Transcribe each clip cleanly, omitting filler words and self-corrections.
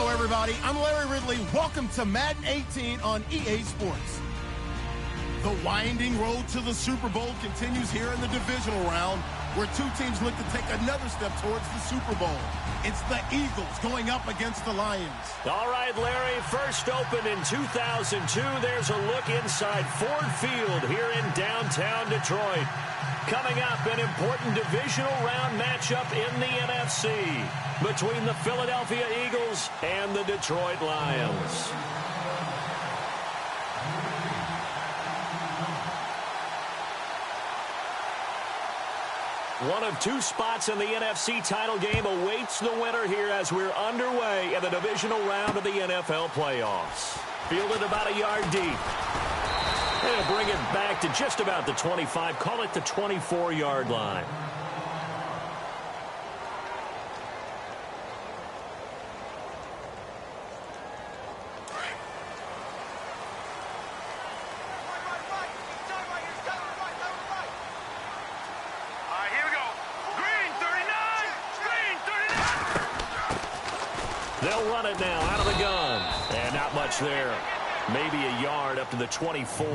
Hello, everybody. I'm Larry Ridley. Welcome to Madden 18 on EA Sports. The winding road to the Super Bowl continues here in the divisional round, where two teams look to take another step towards the Super Bowl. It's the Eagles going up against the Lions. All right, Larry, first opened in 2002. There's a look inside Ford Field here in downtown Detroit. Coming up, an important divisional round matchup in the NFC between the Philadelphia Eagles and the Detroit Lions. One of two spots in the NFC title game awaits the winner here as we're underway in the divisional round of the NFL playoffs. Fielded about a yard deep. They'll bring it back to just about the 25. Call it the 24-yard line. They'll run it now out of the gun. And not much there. Maybe a yard up to the 24.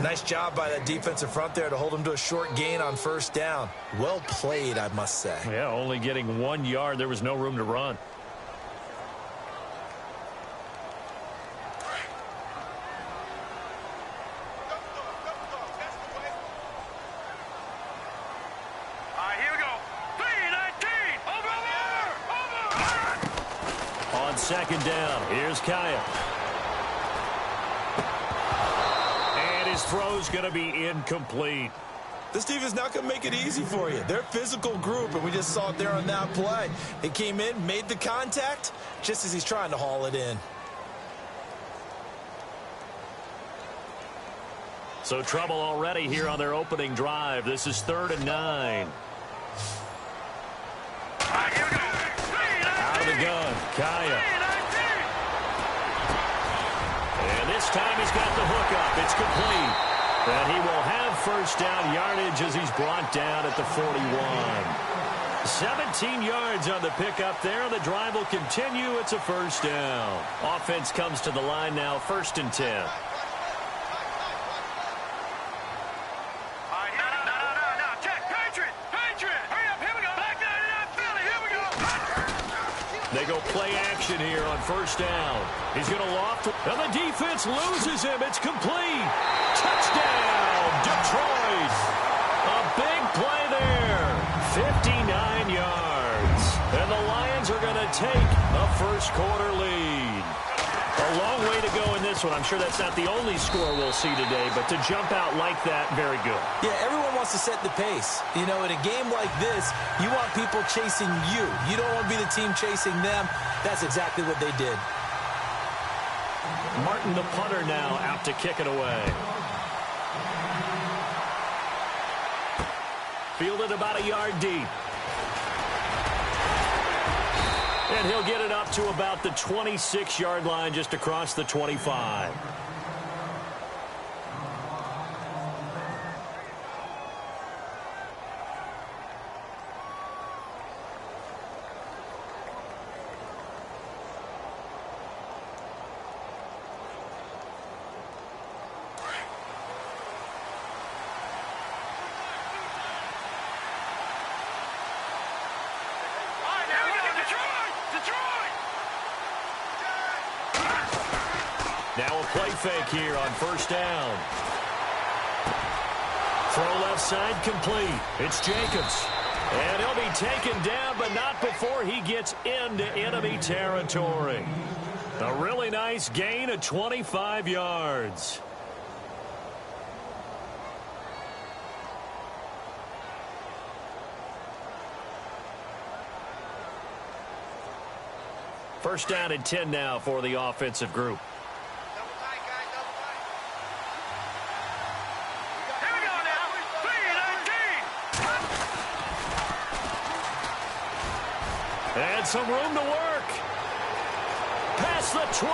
Nice job by that defensive front there to hold him to a short gain on first down. Well played, I must say. Yeah, only getting 1 yard. There was no room to run. Second down. Here's Kaya. And his throw's going to be incomplete. This defense not going to make it easy for you. They're a physical group, and we just saw it there on that play. It came in, made the contact, just as he's trying to haul it in. So trouble already here on their opening drive. This is 3rd and 9. Out of the gun, Kaya. And this time he's got the hook up. It's complete. And he will have first down yardage as he's brought down at the 41. 17 yards on the pickup there. The drive will continue. It's a first down. Offense comes to the line now, 1st and 10. They go play action here on first down. He's going to loft, and the defense loses him. It's complete. Touchdown, Detroit. A big play there. 59 yards. And the Lions are going to take a first quarter lead. A long way to go in this one. I'm sure that's not the only score we'll see today, but to jump out like that, very good. Yeah, everyone wants to set the pace. You know, in a game like this, you want people chasing you. You don't want to be the team chasing them. That's exactly what they did. Martin, the punter, now out to kick it away. Fielded about a yard deep. And he'll get it up to about the 26-yard line, just across the 25. Now a play fake here on first down. Throw left side complete. It's Jacobs. And he'll be taken down, but not before he gets into enemy territory. A really nice gain of 25 yards. First down and 10 now for the offensive group. And some room to work. Past the 20.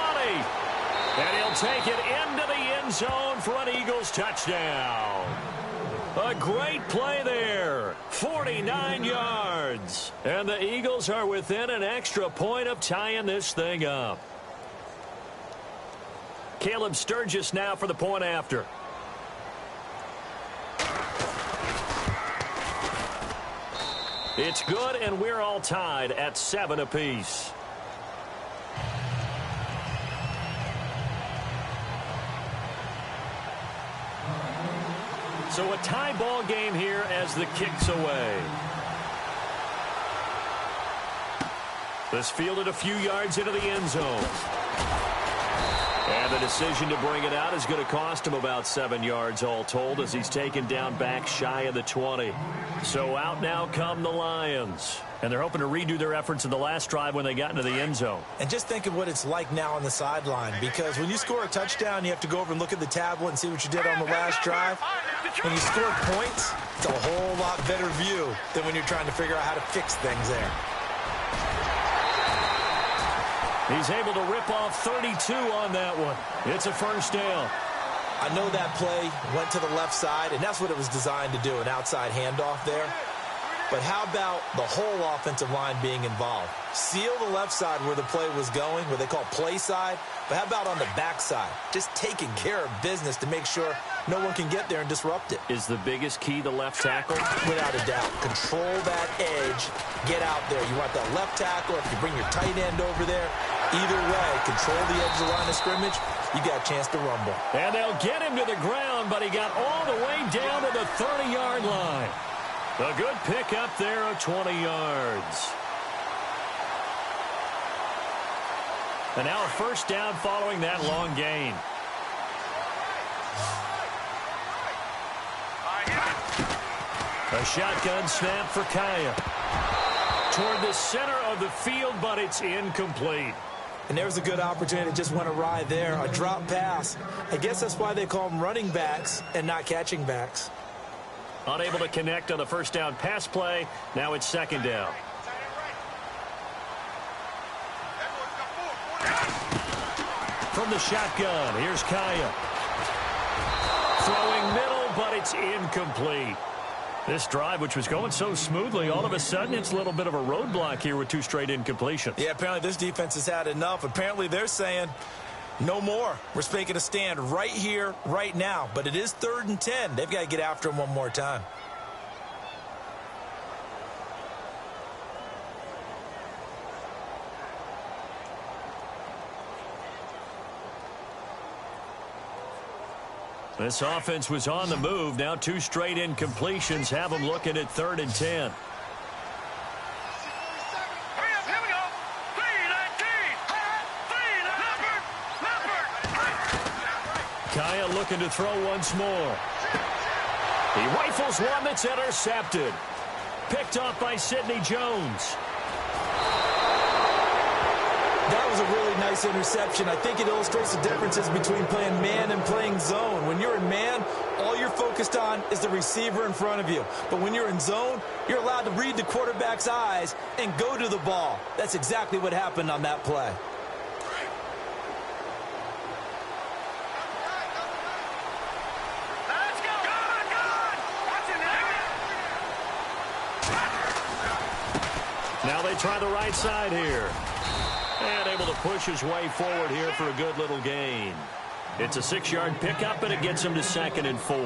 And he'll take it into the end zone for an Eagles touchdown. A great play there. 49 yards. And the Eagles are within an extra point of tying this thing up. Caleb Sturgis now for the point after. It's good, and we're all tied at 7 apiece. So a tie ball game here as the kick's away. This fielded a few yards into the end zone. And the decision to bring it out is going to cost him about 7 yards all told as he's taken down back shy of the 20. So out now come the Lions. And they're hoping to redo their efforts in the last drive when they got into the end zone. And just think of what it's like now on the sideline, because when you score a touchdown, you have to go over and look at the tablet and see what you did on the last drive. When you score points, it's a whole lot better view than when you're trying to figure out how to fix things there. He's able to rip off 32 on that one. It's a first down. I know that play went to the left side, and that's what it was designed to do, an outside handoff there. But how about the whole offensive line being involved? Seal the left side where the play was going, what they call play side. But how about on the back side? Just taking care of business to make sure no one can get there and disrupt it. Is the biggest key the left tackle? Without a doubt. Control that edge. Get out there. You want that left tackle. If you bring your tight end over there, either way, control the edge of the line of scrimmage, you got a chance to rumble. And they'll get him to the ground, but he got all the way down to the 30-yard line. A good pick up there of 20 yards. And now a first down following that long gain. A shotgun snap for Kaya. Toward the center of the field, but it's incomplete. And there's a good opportunity that just went awry there. A drop pass. I guess that's why they call them running backs and not catching backs. Unable to connect on the first down pass play. Now it's second down. From the shotgun, here's Kaya. Throwing middle, but it's incomplete. This drive, which was going so smoothly, all of a sudden it's a little bit of a roadblock here with 2 straight incompletions. Yeah, apparently this defense has had enough. Apparently they're saying no more. We're making a stand right here, right now. But it is 3rd and 10. They've got to get after him one more time. This offense was on the move. Now 2 straight incompletions have them looking at 3rd and 10. Kaya looking to throw once more. He rifles one that's intercepted. Picked off by Sidney Jones. That was a really nice interception. I think it illustrates the differences between playing man and playing zone. When you're in man, all you're focused on is the receiver in front of you. But when you're in zone, you're allowed to read the quarterback's eyes and go to the ball. That's exactly what happened on that play. Now they try the right side here. And able to push his way forward here for a good little gain. It's a 6-yard pickup, and it gets him to 2nd and 4.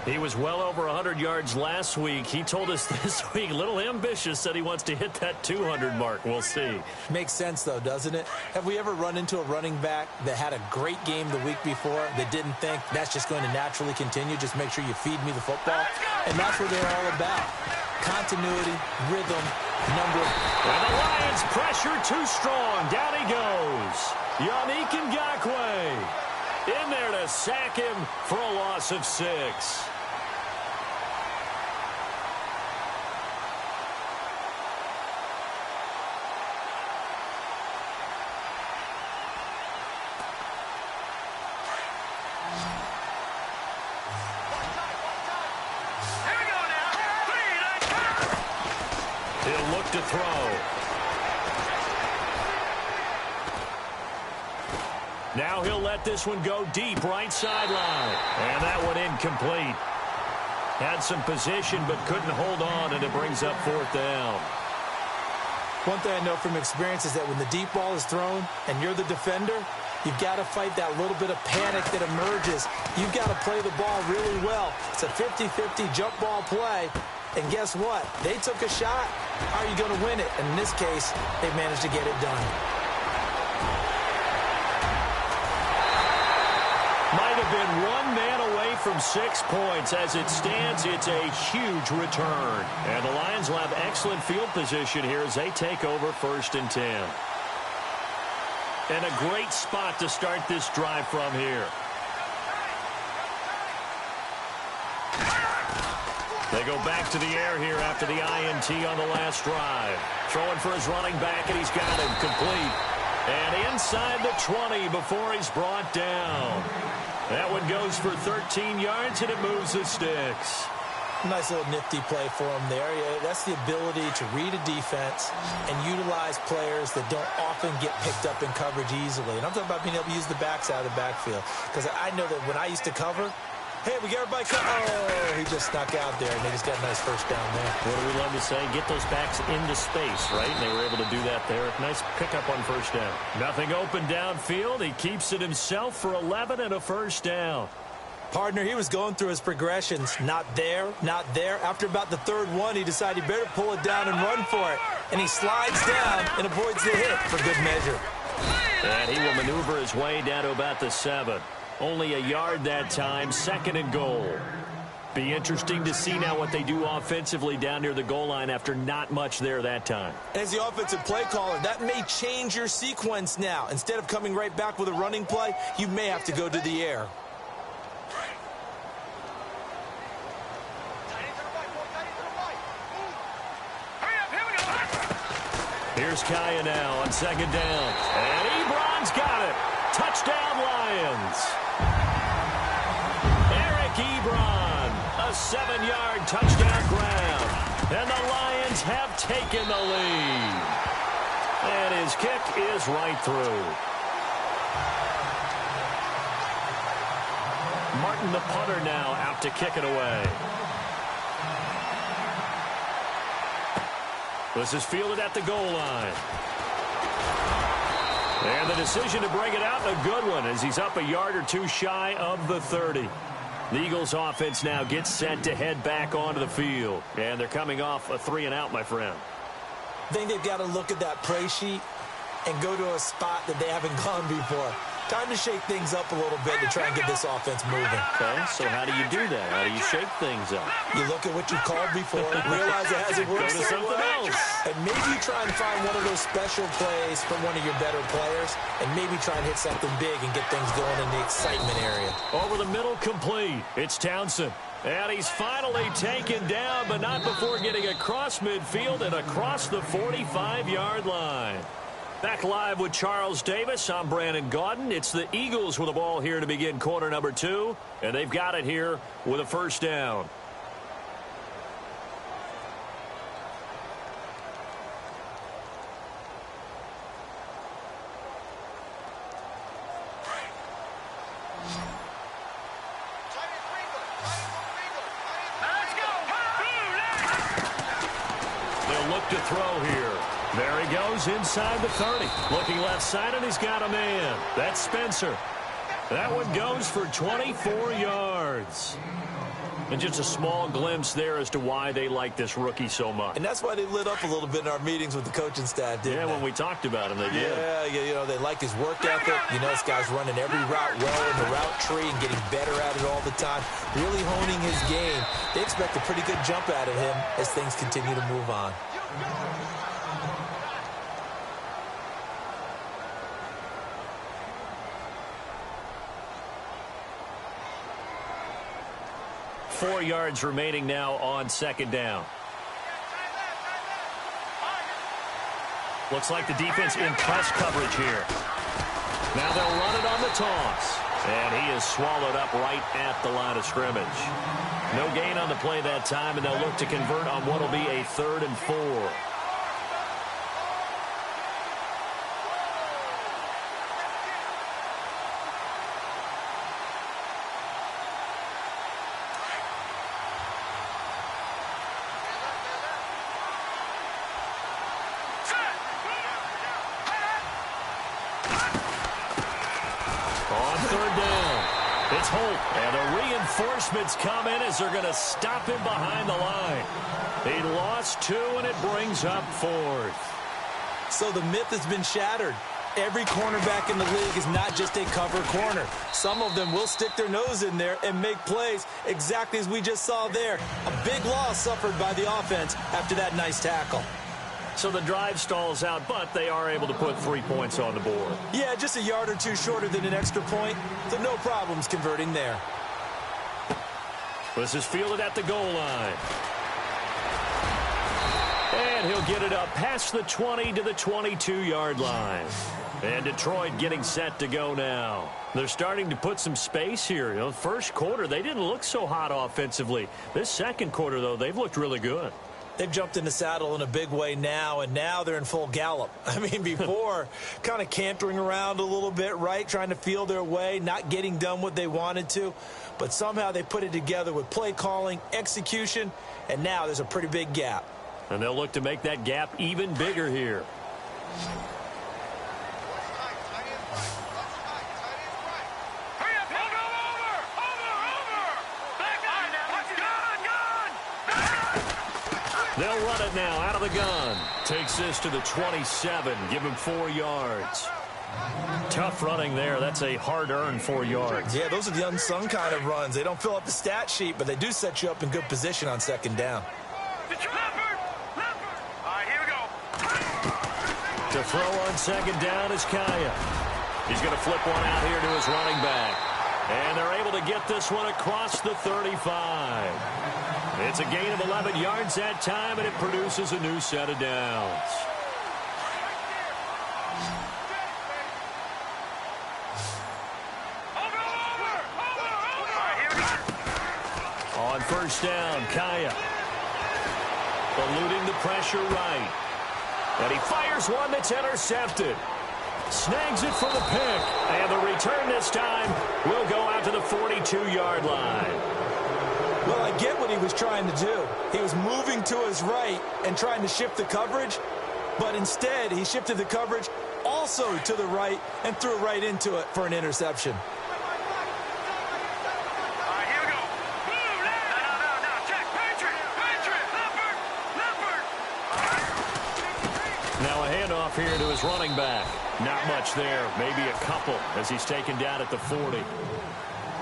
He was well over 100 yards last week. He told us this week, a little ambitious, said he wants to hit that 200 mark. We'll see. Makes sense, though, doesn't it? Have we ever run into a running back that had a great game the week before that didn't think that's just going to naturally continue? Just make sure you feed me the football. And that's what they're all about. Continuity, rhythm, number. And the Lions pressure too strong. Down he goes. Yannick Ngakoue in there to sack him for a loss of 6. He'll look to throw. Now he'll let this one go deep right sideline. And that one incomplete. Had some position but couldn't hold on, and it brings up 4th down. One thing I know from experience is that when the deep ball is thrown and you're the defender, you've got to fight that little bit of panic that emerges. You've got to play the ball really well. It's a 50-50 jump ball play. And guess what? They took a shot. How are you going to win it? And in this case, they managed to get it done. Might have been one man away from 6 points. As it stands, it's a huge return. And the Lions will have excellent field position here as they take over 1st and 10. And a great spot to start this drive from here. They go back to the air here after the INT on the last drive. Throwing for his running back, and he's got him complete. And inside the 20 before he's brought down. That one goes for 13 yards, and it moves the sticks. Nice little nifty play for him there. Yeah, that's the ability to read a defense and utilize players that don't often get picked up in coverage easily. And I'm talking about being able to use the backs out of the backfield. Because I know that when I used to cover, hey, we got everybody covered. Oh, he just snuck out there, and they just got a nice 1st down there. What do we love to say? Get those backs into space, right? And they were able to do that there. Nice pickup on 1st down. Nothing open downfield. He keeps it himself for 11 and a 1st down. Partner, he was going through his progressions. Not there, not there. After about the 3rd one, he decided he better pull it down and run for it. And he slides down and avoids the hit for good measure. And he will maneuver his way down to about the 7. Only a yard that time, 2nd and goal. Be interesting to see now what they do offensively down near the goal line after not much there that time. As the offensive play caller, that may change your sequence now. Instead of coming right back with a running play, you may have to go to the air. Here's Kaya now on 2nd down. And Ebron's got it. Touchdown, Lions. Eric Ebron, a 7-yard touchdown grab. And the Lions have taken the lead. And his kick is right through. Martin, the punter, now out to kick it away. This is fielded at the goal line. And the decision to bring it out, a good one, as he's up a yard or two shy of the 30. The Eagles offense now gets set to head back onto the field. And they're coming off a 3-and-out, my friend. I think they've got to look at that play sheet and go to a spot that they haven't gone before. Time to shake things up a little bit to try and get this offense moving. Okay, so how do you do that? How do you shake things up? You look at what you called before, realize it hasn't worked Go to something else. and maybe you try and find one of those special plays from one of your better players, and maybe try and hit something big and get things going in the excitement area. Over the middle, complete. It's Townsend. And he's finally taken down, but not before getting across midfield and across the 45-yard line. Back live with Charles Davis. I'm Brandon Gaudin. It's the Eagles with the ball here to begin quarter number 2. And they've got it here with a 1st down. They'll look to throw here. There he goes inside the 30. Looking left side, and he's got a man. That's Spencer. That one goes for 24 yards. And just a small glimpse there as to why they like this rookie so much. And that's why they lit up a little bit in our meetings with the coaching staff, didn't they? Yeah, when we talked about him, they did. Yeah, you know, they like his work ethic. You know, this guy's running every route well in the route tree and getting better at it all the time. Really honing his game. They expect a pretty good jump out of him as things continue to move on. 4 yards remaining now on 2nd down. Looks like the defense in press coverage here. Now they'll run it on the toss. And he is swallowed up right at the line of scrimmage. No gain on the play that time, and they'll look to convert on what will be a 3rd and 4. On third down, it's Holt, and the reinforcements come in as they're going to stop him behind the line. He lost 2, and it brings up 4th. So the myth has been shattered. Every cornerback in the league is not just a cover corner. Some of them will stick their nose in there and make plays exactly as we just saw there. A big loss suffered by the offense after that nice tackle. So the drive stalls out, but they are able to put 3 points on the board. Yeah, just a yard or two shorter than an extra point, so no problems converting there. This is fielded at the goal line. And he'll get it up past the 20 to the 22-yard line. And Detroit getting set to go now. They're starting to put some space here. You know, first quarter, they didn't look so hot offensively. This second quarter, though, they've looked really good. They've jumped in the saddle in a big way now, and now they're in full gallop. I mean, before, kind of cantering around a little bit, right, trying to feel their way, not getting done what they wanted to. But somehow they put it together with play calling, execution, and now there's a pretty big gap. And they'll look to make that gap even bigger here. They'll run it now out of the gun. Takes this to the 27. Give him 4 yards. Tough running there. That's a hard-earned 4 yards. Yeah, those are the unsung kind of runs. They don't fill up the stat sheet, but they do set you up in good position on second down. To throw on second down is Kaya. He's going to flip one out here to his running back. And they're able to get this one across the 35. It's a gain of 11 yards that time, and it produces a new set of downs. On first down, Kaya. Eluding the pressure right. And he fires one that's intercepted. Snags it for the pick. And the return this time will go out to the 42-yard line. Well, I get what he was trying to do. He was moving to his right and trying to shift the coverage. But instead, he shifted the coverage also to the right and threw right into it for an interception. Now a handoff here to his running back. Not much there. Maybe a couple as he's taken down at the 40.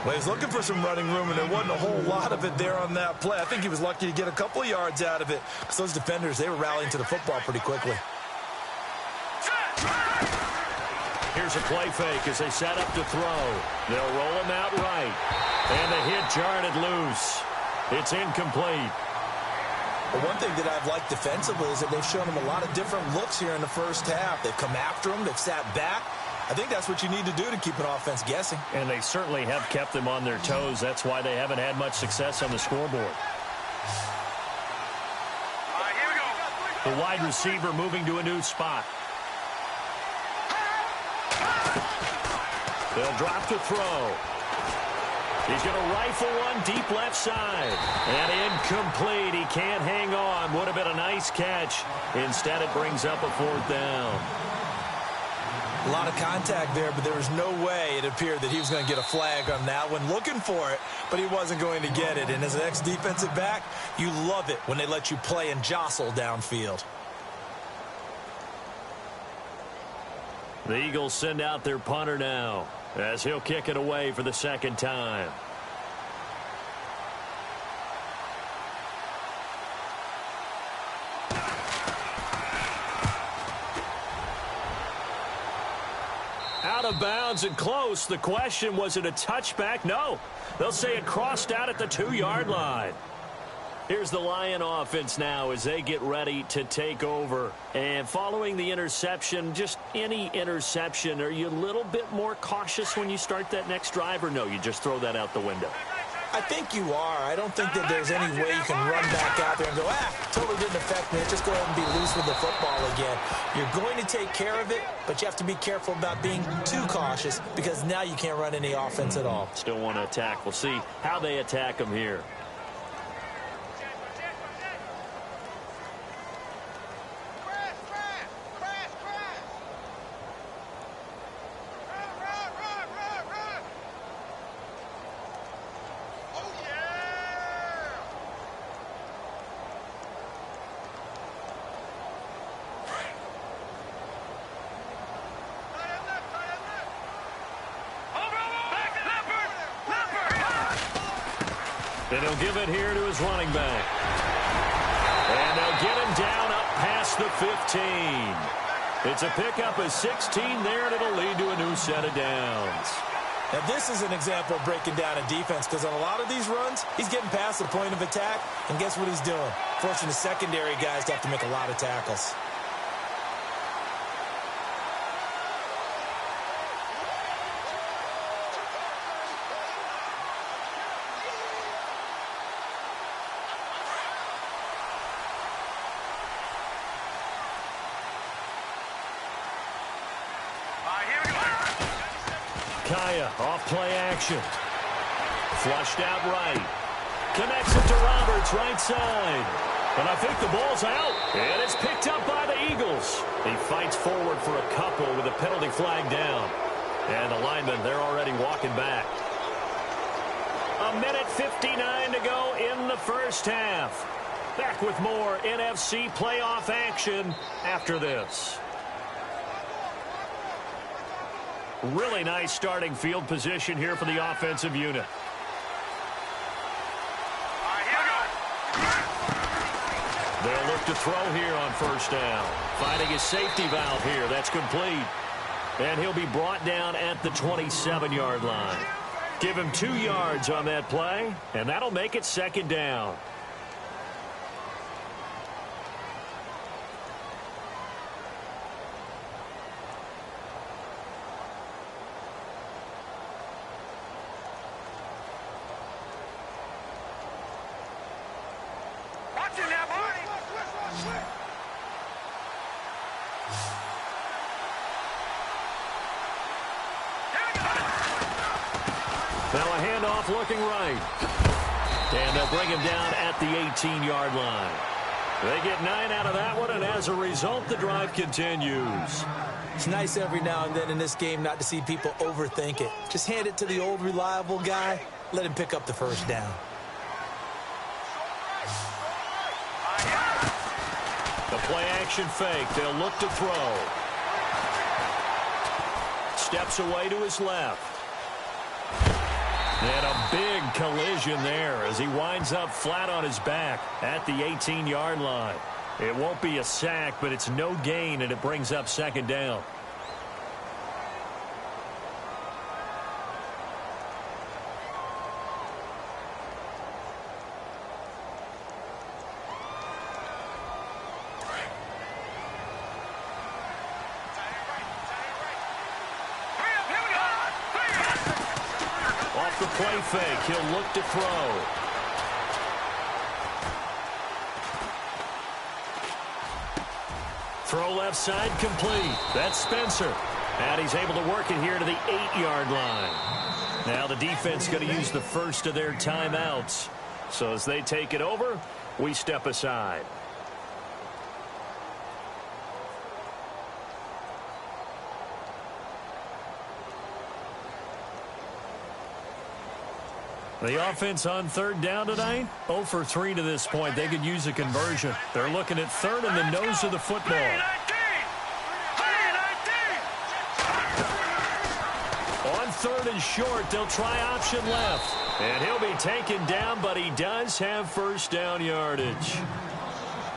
Well, he's looking for some running room, and there wasn't a whole lot of it there on that play. I think he was lucky to get a couple of yards out of it because those defenders, they were rallying to the football pretty quickly. Here's a play fake as they set up to throw. They'll roll him out right. And the hit jarred it loose. It's incomplete. Well, one thing that I've liked defensively is that they've shown him a lot of different looks here in the first half. They've come after him. They've sat back. I think that's what you need to do to keep an offense guessing. And they certainly have kept them on their toes. That's why they haven't had much success on the scoreboard. The wide receiver moving to a new spot. They'll drop to throw. He's going to rifle one deep left side. And incomplete. He can't hang on. Would have been a nice catch. Instead, it brings up a 4th down. A lot of contact there, but there was no way it appeared that he was going to get a flag on that one. Looking for it, but he wasn't going to get it. And as an ex-defensive back, you love it when they let you play and jostle downfield. The Eagles send out their punter now as he'll kick it away for the second time. Out of bounds and close. The question, was it a touchback? No. They'll say it crossed out at the 2-yard line. Here's the Lion offense now as they get ready to take over. And following the interception, just any interception, are you a little bit more cautious when you start that next drive, or no, you just throw that out the window? I think you are. I don't think that there's any way you can run back out there and go, totally didn't affect me. Just go ahead and be loose with the football again. You're going to take care of it, but you have to be careful about being too cautious because now you can't run any offense at all. Still want to attack. We'll see how they attack them here. And he'll give it here to his running back. And they'll get him down up past the 15. It's a pickup of 16 there, and it'll lead to a new set of downs. Now, this is an example of breaking down a defense, because on a lot of these runs, he's getting past the point of attack, and guess what he's doing? Forcing the secondary guys to have to make a lot of tackles. Kaya off play action. Flushed out right. Connects it to Roberts, right side. And I think the ball's out. And it's picked up by the Eagles. He fights forward for a couple with a penalty flag down. And the linemen, they're already walking back. 1:59 to go in the first half. Back with more NFC playoff action after this. Really nice starting field position here for the offensive unit. They'll look to throw here on first down. Finding his safety valve here. That's complete. And he'll be brought down at the 27-yard line. Give him 2 yards on that play, and that'll make it second down. Now a handoff looking right. And they'll bring him down at the 18-yard line. They get 9 out of that one, and as a result, the drive continues. It's nice every now and then in this game not to see people overthink it. Just hand it to the old reliable guy. Let him pick up the first down. The play action fake. They'll look to throw. Steps away to his left. And a big collision there as he winds up flat on his back at the 18-yard line. It won't be a sack, but it's no gain, and it brings up second down. The play fake. He'll look to throw. Throw left side complete. That's Spencer. And he's able to work it here to the 8-yard line. Now the defense going to use the first of their timeouts. So as they take it over, we step aside. The offense on third down tonight, 0 for 3 to this point. They could use a conversion. They're looking at third and the nose of the football. On third and short, they'll try option left. And he'll be taken down, but he does have first down yardage.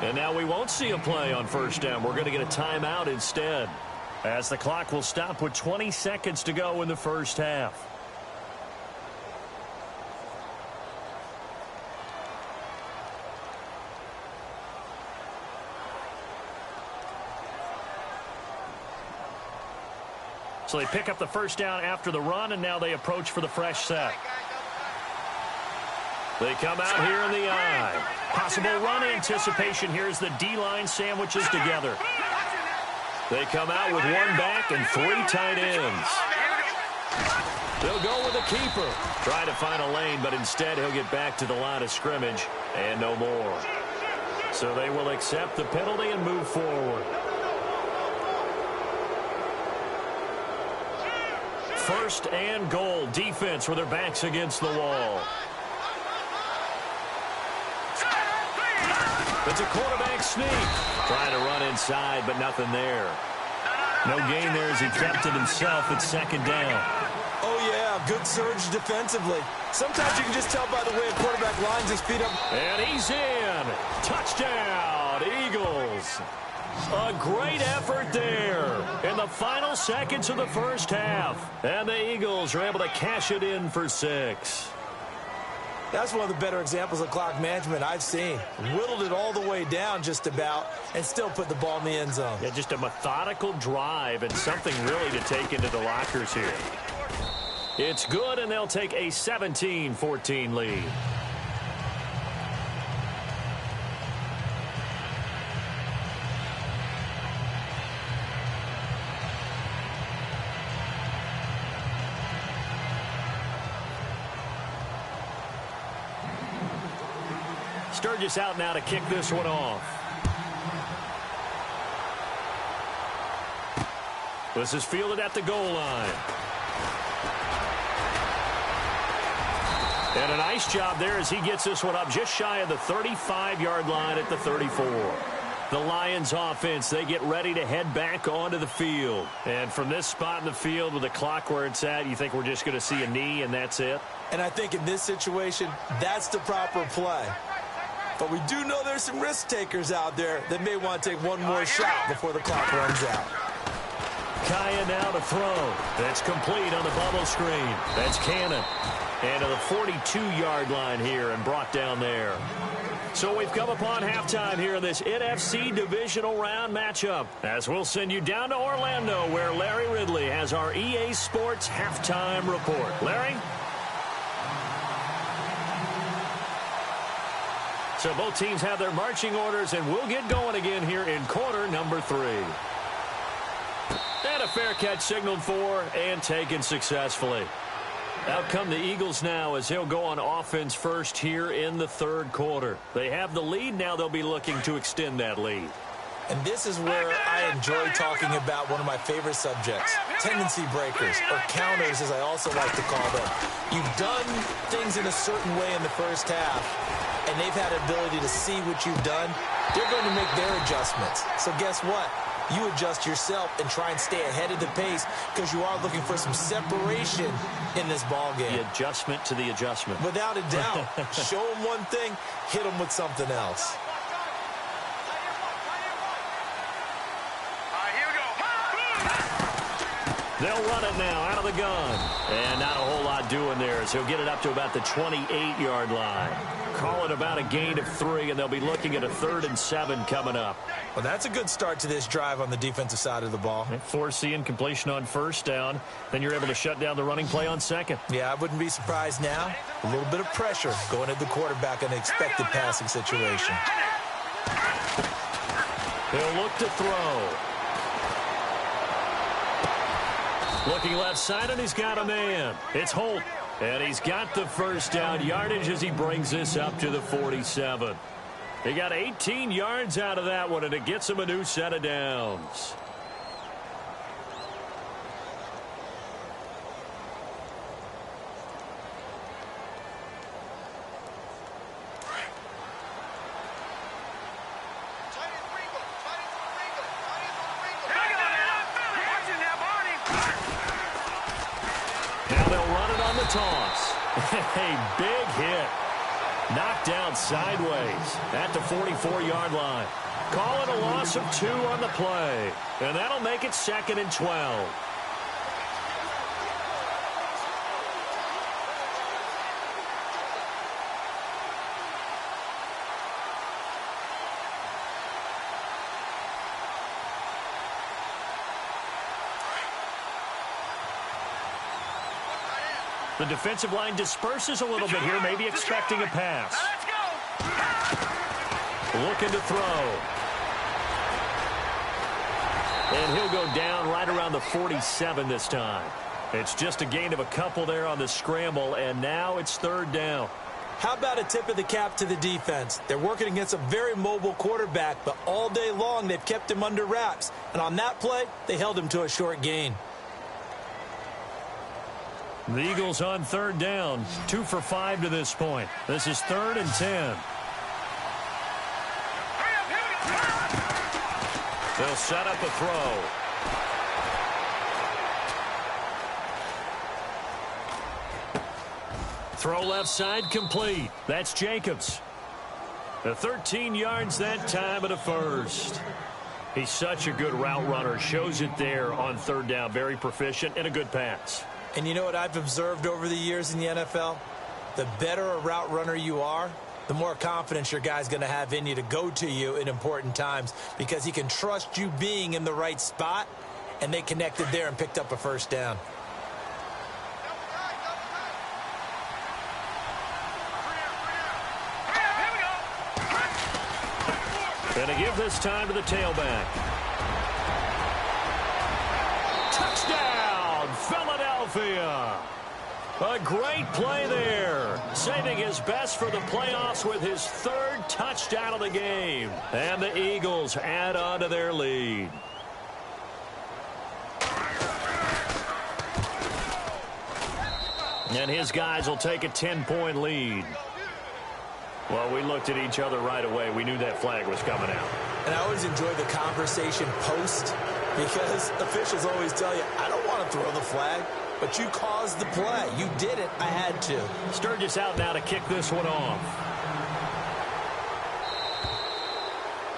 And now we won't see a play on first down. We're going to get a timeout instead, as the clock will stop with 20 seconds to go in the first half. So they pick up the first down after the run, and now they approach for the fresh set. They come out here in the I. Possible run anticipation here as the D-line sandwiches together. They come out with 1 back and 3 tight ends. They'll go with the keeper. Try to find a lane, but instead he'll get back to the line of scrimmage and no more. So they will accept the penalty and move forward. First and goal. Defense with their backs against the wall. It's a quarterback sneak. Trying to run inside, but nothing there. No gain there as he kept it himself at second down. Oh, yeah. out. Good surge defensively. Sometimes you can just tell by the way a quarterback lines his feet up. And he's in. Touchdown, Eagles. A great effort there in the final seconds of the first half. And the Eagles are able to cash it in for 6. That's one of the better examples of clock management I've seen. Whittled it all the way down just about and still put the ball in the end zone. Yeah, just a methodical drive and something really to take into the lockers here. It's good, and they'll take a 17-14 lead. Sturgis out now to kick this one off. This is fielded at the goal line. And a nice job there as he gets this one up just shy of the 35-yard line at the 34. The Lions offense, they get ready to head back onto the field. And from this spot in the field with the clock where it's at, you think we're just going to see a knee and that's it? And I think in this situation, that's the proper play. But we do know there's some risk takers out there that may want to take one more shot before the clock runs out. Kaya now to throw. That's complete on the bubble screen. That's Cannon. And to the 42-yard line here and brought down there. So we've come upon halftime here in this NFC divisional round matchup. As we'll send you down to Orlando where Larry Ridley has our EA Sports halftime report. Larry? So both teams have their marching orders, and we'll get going again here in quarter number 3. And a fair catch signaled for and taken successfully. Out come the Eagles now as they'll go on offense first here in the third quarter. They have the lead. Now they'll be looking to extend that lead. And this is where I enjoy talking about one of my favorite subjects, tendency breakers, or counters as I also like to call them. You've done things in a certain way in the first half, and they've had an ability to see what you've done. They're going to make their adjustments. So guess what? You adjust yourself and try and stay ahead of the pace because you are looking for some separation in this ball game. The adjustment to the adjustment. Without a doubt. Show them one thing, hit them with something else. They'll run it now out of the gun. And not a whole lot doing there as he'll get it up to about the 28-yard line. Call it about a gain of 3, and they'll be looking at a 3rd and 7 coming up. Well, that's a good start to this drive on the defensive side of the ball. Forcing completion on first down. Then you're able to shut down the running play on second. Yeah, I wouldn't be surprised now. A little bit of pressure going at the quarterback in an expected passing situation. He'll look to throw. Looking left side, and he's got a man. It's Holt. And he's got the first down yardage as he brings this up to the 47. He got 18 yards out of that one, and it gets him a new set of downs. Now they'll run it on the toss. A big hit. Knocked down sideways at the 44-yard line. Call it a loss of 2 on the play. And that'll make it 2nd and 12. The defensive line disperses a little bit here, maybe expecting a pass. Looking to throw. And he'll go down right around the 47 this time. It's just a gain of a couple there on the scramble, and now it's 3rd down. How about a tip of the cap to the defense? They're working against a very mobile quarterback, but all day long they've kept him under wraps. And on that play, they held him to a short gain. The Eagles on 3rd down, 2 for 5 to this point. This is 3rd and 10. They'll set up a throw. Throw left side complete. That's Jacobs. The 13 yards that time at a first. He's such a good route runner. Shows it there on third down. Very proficient and a good pass. And you know what I've observed over the years in the NFL? The better a route runner you are, the more confidence your guy's going to have in you to go to you in important times because he can trust you being in the right spot, and they connected there and picked up a first down. And to give this time to the tailback. Touchdown, Philadelphia. A great play there. Saving his best for the playoffs with his third touchdown of the game. And the Eagles add on to their lead. And his guys will take a 10-point lead. Well, we looked at each other right away. We knew that flag was coming out. And I always enjoy the conversation post because officials always tell you, I don't want to throw the flag, but you caused the play. You did it. I had to. Sturgis out now to kick this one off.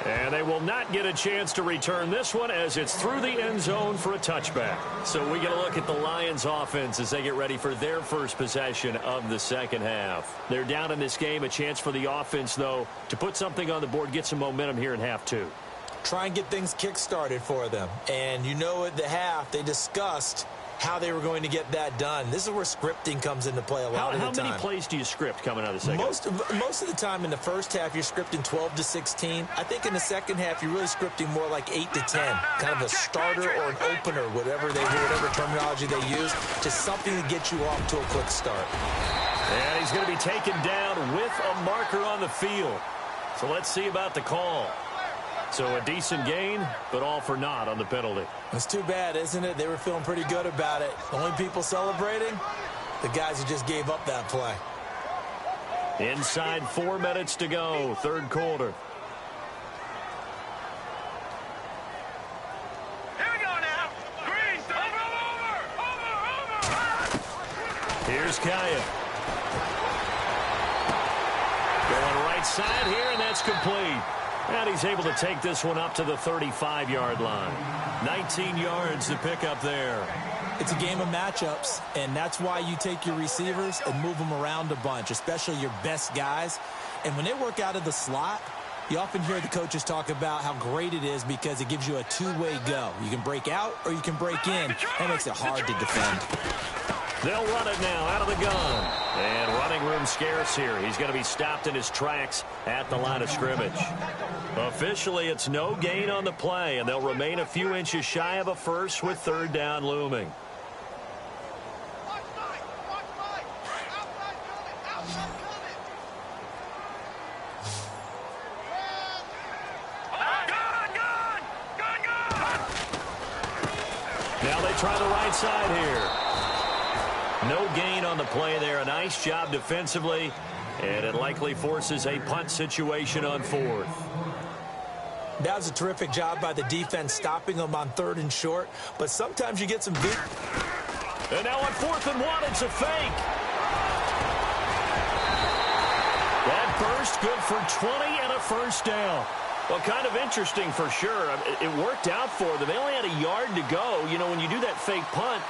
And they will not get a chance to return this one as it's through the end zone for a touchback. So we get a look at the Lions offense as they get ready for their first possession of the second half. They're down in this game. A chance for the offense, though, to put something on the board, get some momentum here in half two. Try and get things kick-started for them. And you know at the half they discussed how they were going to get that done. This is where scripting comes into play a lot of the time. How many plays do you script coming out of the second? Most of the time in the first half, you're scripting 12 to 16. I think in the second half, you're really scripting more like 8 to 10. Kind of a starter or an opener, whatever terminology they use, to something to get you off to a quick start. And he's going to be taken down with a marker on the field. So let's see about the call. So a decent gain, but all for naught on the penalty. It's too bad, isn't it? They were feeling pretty good about it. The only people celebrating, the guys who just gave up that play. Inside 4 minutes to go, third quarter. Here we go now. Green, over. Here's Kaya. Going right side here, and that's complete. And he's able to take this one up to the 35-yard line. 19 yards to pick up there. It's a game of matchups, and that's why you take your receivers and move them around a bunch, especially your best guys. And when they work out of the slot, you often hear the coaches talk about how great it is because it gives you a two-way go. You can break out or you can break in. That makes it hard to defend. They'll run it now out of the gun. And running room scarce here. He's going to be stopped in his tracks at the line of scrimmage. Officially, it's no gain on the play, and they'll remain a few inches shy of a first with third down looming. Now they try the right side here. No gain on the play there. A nice job defensively, and it likely forces a punt situation on fourth. That was a terrific job by the defense stopping them on third and short, but sometimes you get some big... And now on 4th and 1, it's a fake. That burst good for 20 and a first down. Well, kind of interesting for sure. It worked out for them. They only had a yard to go. You know, when you do that fake punt,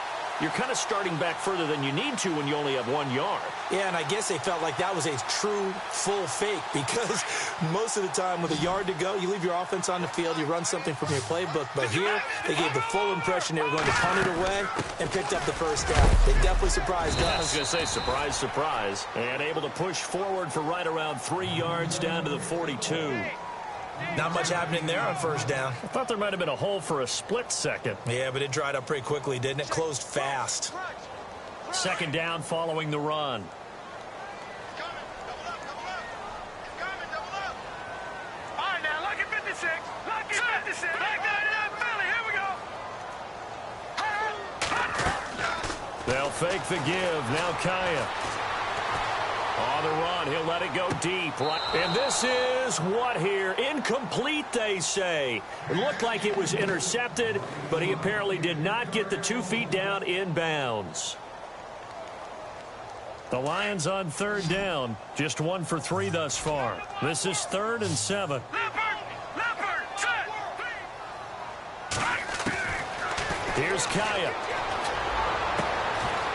you're kind of starting back further than you need to when you only have 1 yard. Yeah, and I guess they felt like that was a true full fake because most of the time with a yard to go, you leave your offense on the field, you run something from your playbook. But here, they gave the full impression they were going to punt it away and picked up the first down. They definitely surprised us. I was going to say surprise, surprise. And able to push forward for right around 3 yards down to the 42. Not much happening there on first down. I thought there might have been a hole for a split second. Yeah, but it dried up pretty quickly, didn't it? Closed fast. Second down following the run. All right, now, lucky 56. Lucky 56. Back there, Philly. Here we go. They'll fake the give. Now Kaya. On the run, he'll let it go deep. And this is what here? Incomplete, they say. It looked like it was intercepted, but he apparently did not get the 2 feet down in bounds. The Lions on third down. Just 1 for 3 thus far. This is 3rd and 7. Leopard, set. Here's Kaya.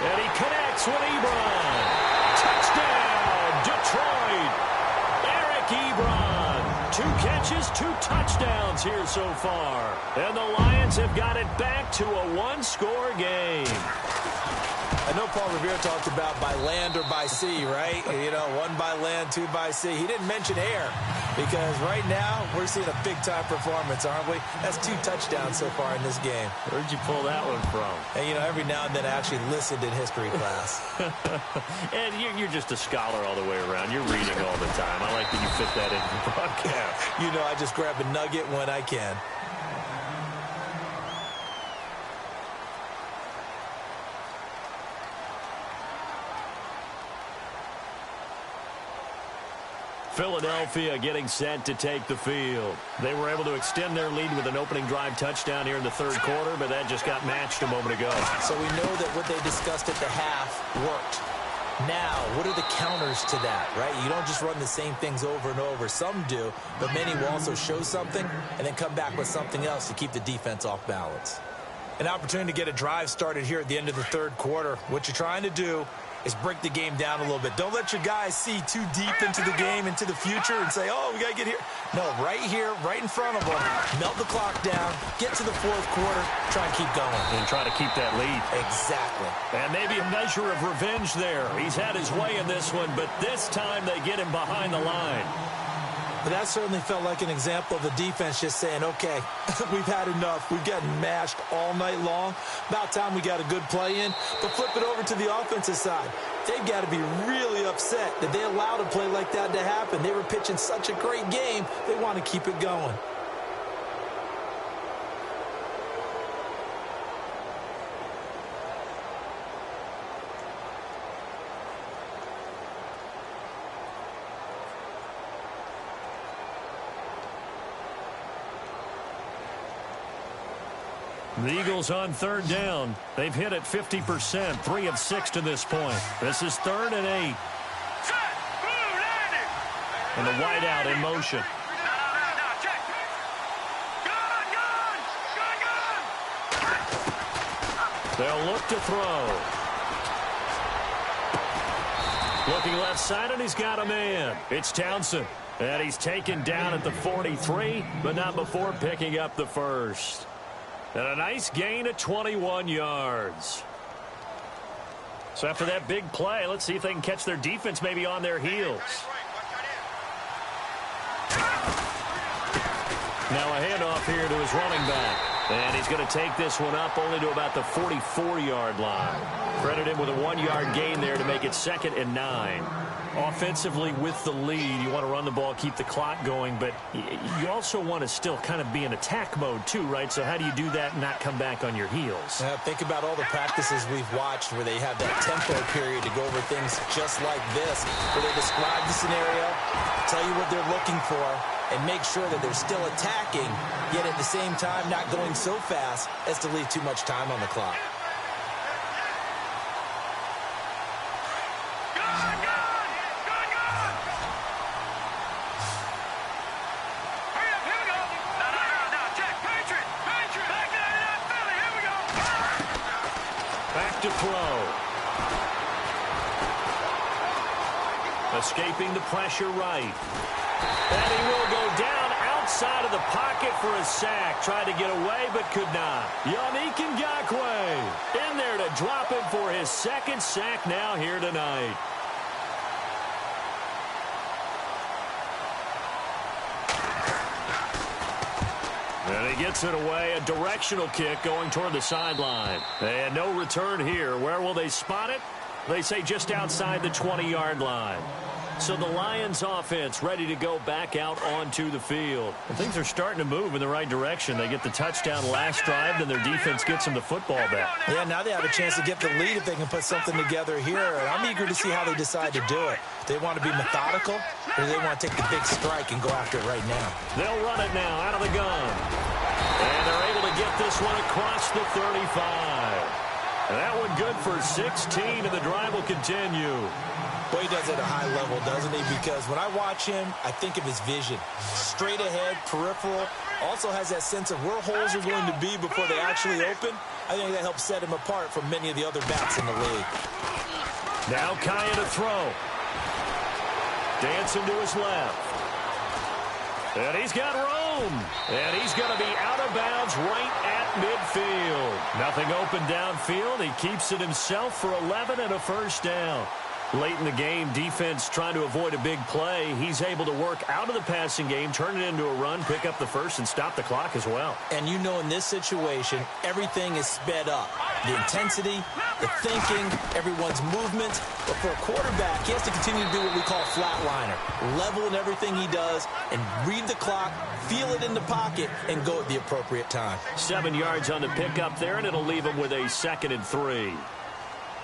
And he connects with Ebron. Touchdown, Detroit. Eric Ebron. 2 catches, 2 touchdowns here so far. And the Lions have got it back to a 1-score game. I know Paul Revere talked about by land or by sea, right? You know, 1 by land, 2 by sea. He didn't mention air because right now we're seeing a big-time performance, aren't we? That's 2 touchdowns so far in this game. Where'd you pull that one from? And, you know, every now and then I actually listened in history class. And you're just a scholar all the way around. You're reading all the time. I like that you fit that into the broadcast. You know, I just grab a nugget when I can. Philadelphia getting set to take the field. They were able to extend their lead with an opening drive touchdown here in the 3rd quarter, but that just got matched a moment ago. So we know that what they discussed at the half worked. Now, what are the counters to that, right? You don't just run the same things over and over. Some do, but many will also show something and then come back with something else to keep the defense off balance. An opportunity to get a drive started here at the end of the 3rd quarter. What you're trying to do is break the game down a little bit. Don't let your guys see too deep into the game, into the future, and say, oh, we got to get here. No, right here, right in front of them. Melt the clock down, get to the 4th quarter, try and keep going. And try to keep that lead. Exactly. And maybe a measure of revenge there. He's had his way in this one, but this time they get him behind the line. But that certainly felt like an example of the defense just saying, okay, we've had enough. We've gotten mashed all night long. About time we got a good play in. But flip it over to the offensive side. They've got to be really upset that they allowed a play like that to happen. They were pitching such a great game, they want to keep it going. The Eagles on 3rd down. They've hit it 50%, 3 of 6 to this point. This is 3rd and 8. Set. Blue landing. And the wideout in motion. No, check. Gun. They'll look to throw. Looking left side, and he's got a man. It's Townsend. And he's taken down at the 43, but not before picking up the first. And a nice gain of 21 yards. So after that big play, let's see if they can catch their defense maybe on their heels. Now a handoff here to his running back. And he's going to take this one up only to about the 44-yard line. Credit him with a 1-yard gain there to make it 2nd and 9. Offensively with the lead, you want to run the ball, keep the clock going, but you also want to still kind of be in attack mode too, right? So how do you do that and not come back on your heels? Think about all the practices we've watched where they have that tempo period to go over things just like this, where they describe the scenario, tell you what they're looking for, and make sure that they're still attacking, yet at the same time not going so fast as to leave too much time on the clock. To throw. Escaping the pressure right. And he will go down outside of the pocket for a sack. Tried to get away, but could not. Yannick Ngakoue in there to drop him for his 2nd sack now here tonight. And he gets it away. A directional kick going toward the sideline. And no return here. Where will they spot it? They say just outside the 20-yard line. So the Lions offense ready to go back out onto the field. And things are starting to move in the right direction. They get the touchdown last drive, then their defense gets them the football back. Yeah, now they have a chance to get the lead if they can put something together here. And I'm eager to see how they decide to do it. Do they want to be methodical, or do they want to take the big strike and go after it right now? They'll run it now out of the gun. And they're able to get this one across the 35. That one good for 16, and the drive will continue. Well, he does it at a high level, doesn't he? Because when I watch him, I think of his vision. Straight ahead, peripheral. Also has that sense of where holes are going to be before they actually open. I think that helps set him apart from many of the other backs in the league. Now Kaya to throw. Dancing to his left. And he's got room. And he's going to be out of bounds right at midfield. Nothing open downfield. He keeps it himself for 11 and a first down. Late in the game, defense trying to avoid a big play. He's able to work out of the passing game, turn it into a run, pick up the first, and stop the clock as well. And you know in this situation, everything is sped up. The intensity, the thinking, everyone's movement. But for a quarterback, he has to continue to do what we call flatliner. Level in everything he does and read the clock, feel it in the pocket, and go at the appropriate time. 7 yards on the pickup there, and it'll leave him with a 2nd and 3.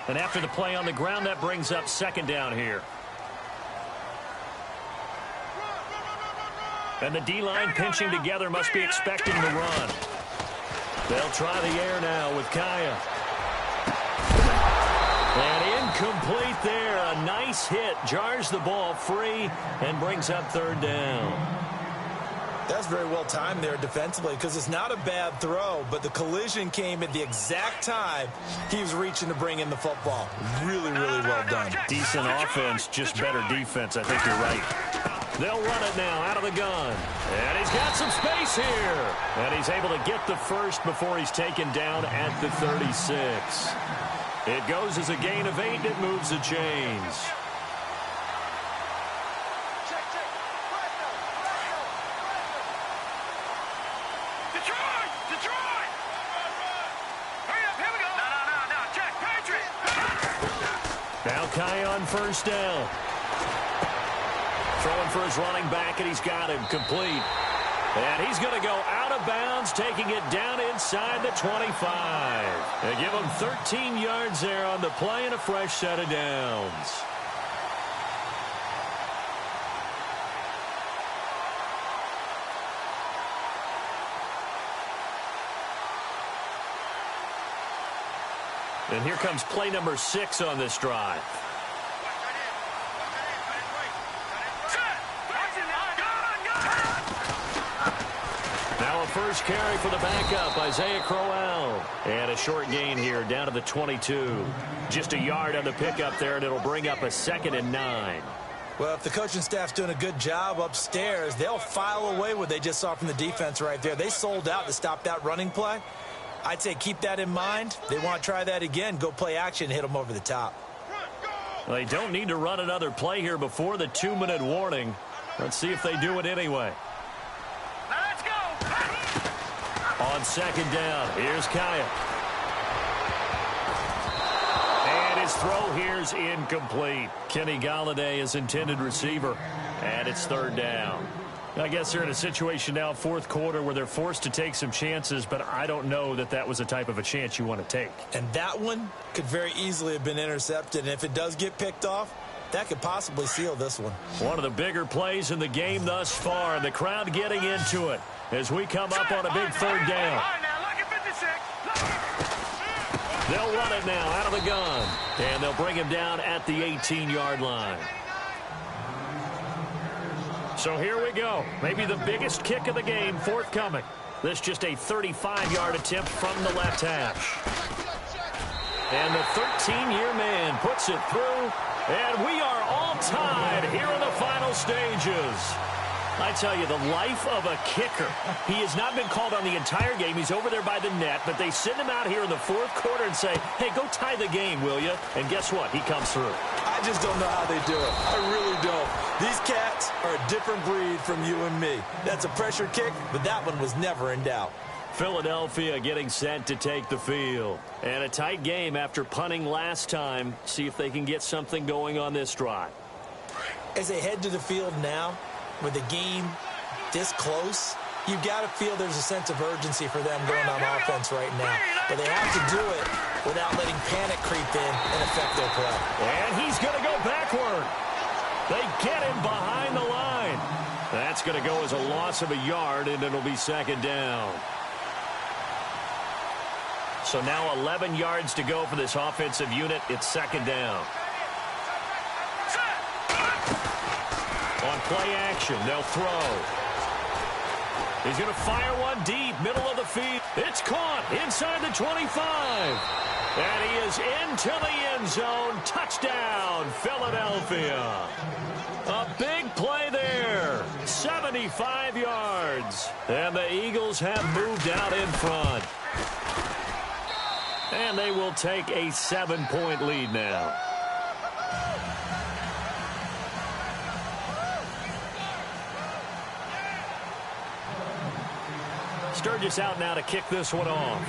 And after the play on the ground, that brings up 2nd down here. And the D-line pinching together, must be expecting the run. They'll try the air now with Kaya. And incomplete there. A nice hit. Jars the ball free and brings up 3rd down. That's very well timed there defensively because it's not a bad throw, but the collision came at the exact time he was reaching to bring in the football. Really, really well done. Decent offense, just better defense. I think you're right. They'll run it now out of the gun. And he's got some space here. And he's able to get the first before he's taken down at the 36. It goes as a gain of 8, and it moves the chains. Now Kai on 1st down. Throwing for his running back, and he's got him complete. And he's going to go out of bounds, taking it down inside the 25. They give him 13 yards there on the play and a fresh set of downs. And here comes play number 6 on this drive. Now a first carry for the backup, Isaiah Crowell. And a short gain here down to the 22. Just a yard on the pickup there, and it'll bring up a 2nd and 9. Well, if the coaching staff's doing a good job upstairs, they'll file away what they just saw from the defense right there. They sold out to stop that running play. I'd say keep that in mind. They want to try that again. Go play action, hit them over the top. Well, they don't need to run another play here before the 2-minute warning. Let's see if they do it anyway. Let's go. On 2nd down, here's Kaya. And his throw here's incomplete. Kenny Golladay is intended receiver. And it's 3rd down. I guess they're in a situation now, 4th quarter, where they're forced to take some chances, but I don't know that that was the type of a chance you want to take. And that one could very easily have been intercepted, and if it does get picked off, that could possibly seal this one. One of the bigger plays in the game thus far, and the crowd getting into it as we come up on a big 3rd down. They'll run it now out of the gun, and they'll bring him down at the 18-yard line. So here we go. Maybe the biggest kick of the game forthcoming. This just a 35-yard attempt from the left hash. And the 13-year man puts it through. And we are all tied here in the final stages. I tell you, the life of a kicker. He has not been called on the entire game. He's over there by the net, but they send him out here in the 4th quarter and say, hey, go tie the game, will you? And guess what? He comes through. I just don't know how they do it. I really don't. These cats are a different breed from you and me. That's a pressure kick, but that one was never in doubt. Philadelphia getting set to take the field. And a tight game after punting last time. See if they can get something going on this drive. As they head to the field now, with the game this close, you've got to feel there's a sense of urgency for them going on offense right now. But they have to do it without letting panic creep in and affect their play. And he's going to go backward. They get him behind the line. That's going to go as a loss of a yard, and it'll be 2nd down. So now 11 yards to go for this offensive unit. It's second down. On play action, they'll throw. He's going to fire one deep, middle of the field. It's caught inside the 25. And he is into the end zone. Touchdown, Philadelphia. A big play there. 75 yards. And the Eagles have moved out in front. And they will take a 7-point lead now. Sturgis out now to kick this one off.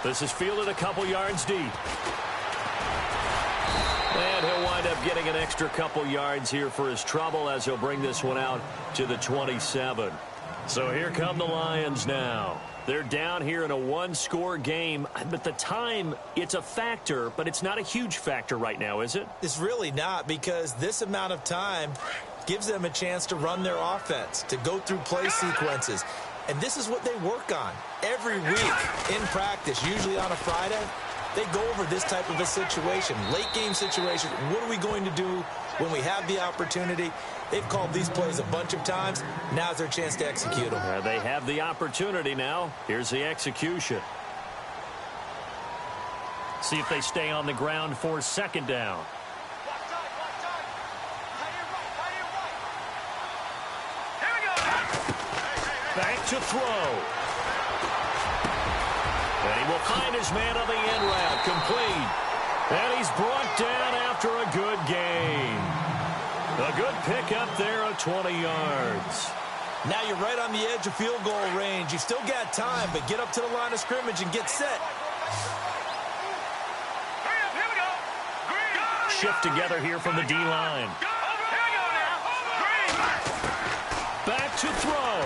This is fielded a couple yards deep. And he'll wind up getting an extra couple yards here for his trouble as he'll bring this one out to the 27. So here come the Lions now. They're down here in a one-score game. But the time, it's a factor, but it's not a huge factor right now, is it? It's really not, because this amount of time gives them a chance to run their offense, to go through play sequences. And this is what they work on every week in practice, usually on a Friday. They go over this type of a situation, late-game situation. What are we going to do when we have the opportunity? They've called these plays a bunch of times. Now's their chance to execute them. They have the opportunity now. Here's the execution. See if they stay on the ground for second down. Back to throw. And he will find his man on the end route. Complete. And he's brought down after a good gain. A good pickup there of 20 yards. Now you're right on the edge of field goal range. You've still got time, but get up to the line of scrimmage and get set. Here we go. Shift together here from the D-line. Back to throw.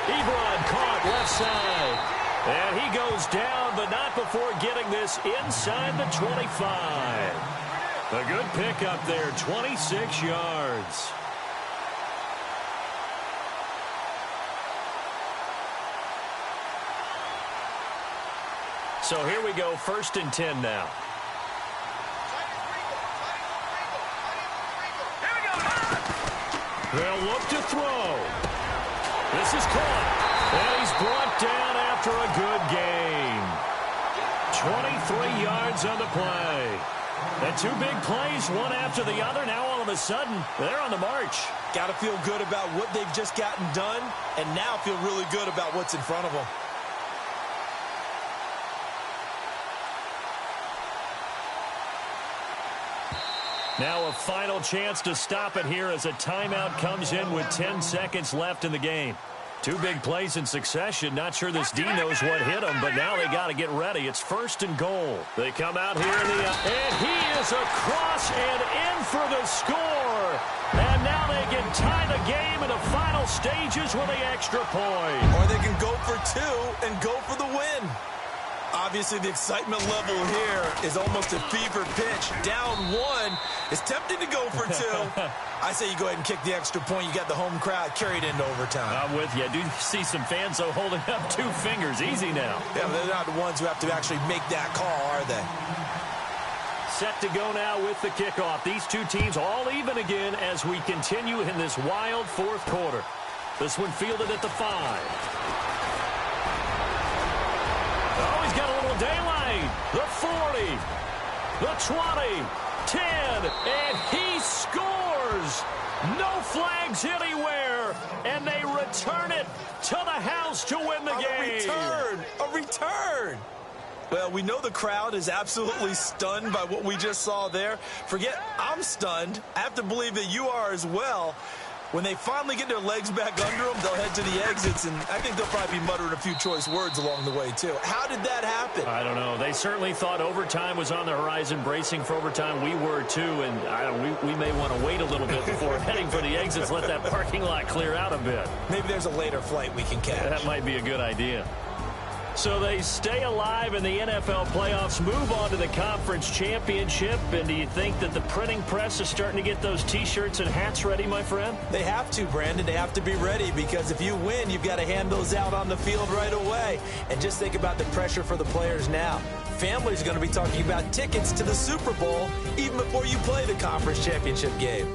Ebron caught left side. And he goes down, but not before getting this inside the 25. A good pickup there, 26 yards. So here we go, 1st and 10 now. They'll look to throw. This is caught. And he's brought down after a good game. 23 yards on the play. And two big plays, one after the other. Now all of a sudden, they're on the march. Got to feel good about what they've just gotten done, and now feel really good about what's in front of them. Now a final chance to stop it here as a timeout comes in with 10 seconds left in the game. Two big plays in succession. Not sure this D knows what hit him, but now they got to get ready. It's 1st and goal. They come out here in the and he is across and in for the score. And now they can tie the game in the final stages with the extra point. Or they can go for two and go for the win. Obviously, the excitement level here is almost a fever pitch. Down one. It's tempting to go for two. I say you go ahead and kick the extra point. You got the home crowd carried into overtime. I'm with you. I do see some fans, though, holding up 2 fingers. Easy now. Yeah, but they're not the ones who have to actually make that call, are they? Set to go now with the kickoff. These two teams all even again as we continue in this wild 4th quarter. This one fielded at the 5. Oh, he's got a little daylight. The 40, the 20, 10, and he scores. No flags anywhere, and they return it to the house to win the game. A return. Well, we know the crowd is absolutely stunned by what we just saw there. Forget I'm stunned. I have to believe that you are as well. When they finally get their legs back under them, they'll head to the exits, and I think they'll probably be muttering a few choice words along the way, too. How did that happen? I don't know. They certainly thought overtime was on the horizon, bracing for overtime. We were, too, and we may want to wait a little bit before heading for the exits, let that parking lot clear out a bit. Maybe there's a later flight we can catch. That might be a good idea. So they stay alive in the NFL playoffs, move on to the conference championship. And do you think that the printing press is starting to get those T-shirts and hats ready, my friend? They have to, Brandon. They have to be ready because if you win, you've got to hand those out on the field right away. And just think about the pressure for the players now. Families are going to be talking about tickets to the Super Bowl even before you play the conference championship game.